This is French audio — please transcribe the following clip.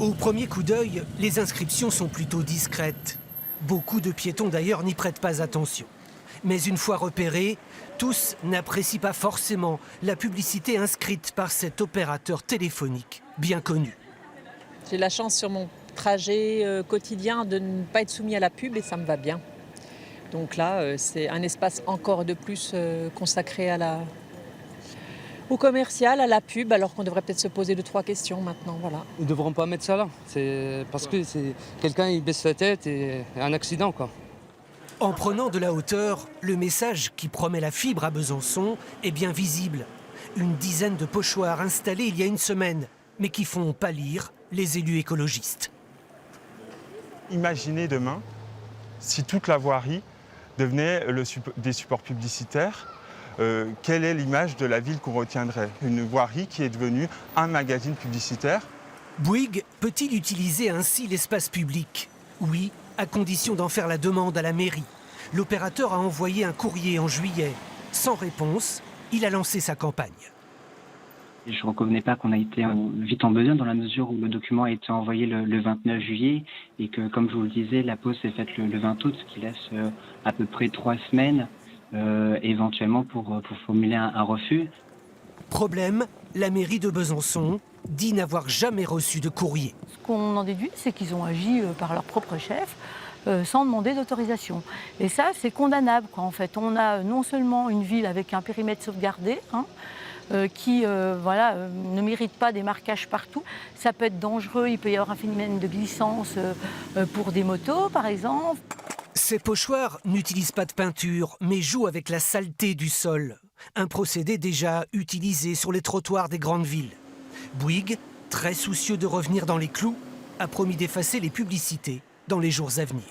Au premier coup d'œil, les inscriptions sont plutôt discrètes. Beaucoup de piétons d'ailleurs n'y prêtent pas attention. Mais une fois repérés, tous n'apprécient pas forcément la publicité inscrite par cet opérateur téléphonique bien connu. J'ai la chance sur mon trajet quotidien de ne pas être soumis à la pub et ça me va bien. Donc là, c'est un espace encore de plus consacré au commercial, à la pub, alors qu'on devrait peut-être se poser 2-3 questions maintenant. Voilà. Ils ne devront pas mettre ça là. C'est parce que quelqu'un il baisse la tête et un accident quoi. En prenant de la hauteur, le message qui promet la fibre à Besançon est bien visible. Une dizaine de pochoirs installés il y a une semaine, mais qui font pâlir les élus écologistes. Imaginez demain si toute la voirie devenait des supports publicitaires. Quelle est l'image de la ville qu'on retiendrait? Une voirie qui est devenue un magazine publicitaire. Bouygues peut-il utiliser ainsi l'espace public? Oui, à condition d'en faire la demande à la mairie. L'opérateur a envoyé un courrier en juillet. Sans réponse, il a lancé sa campagne. Je ne reconnais pas qu'on a été vite en besoin dans la mesure où le document a été envoyé le 29 juillet et que, comme je vous le disais, la pause s'est faite le 20 août, ce qui laisse à peu près 3 semaines éventuellement pour formuler un refus. Problème, la mairie de Besançon dit n'avoir jamais reçu de courrier. Ce qu'on en déduit, c'est qu'ils ont agi par leur propre chef sans demander d'autorisation. Et ça, c'est condamnable, quoi, en fait. On a non seulement une ville avec un périmètre sauvegardé, qui ne mérite pas des marquages partout. Ça peut être dangereux, il peut y avoir un phénomène de glissance pour des motos, par exemple. Ces pochoirs n'utilisent pas de peinture, mais jouent avec la saleté du sol. Un procédé déjà utilisé sur les trottoirs des grandes villes. Bouygues, très soucieux de revenir dans les clous, a promis d'effacer les publicités dans les jours à venir.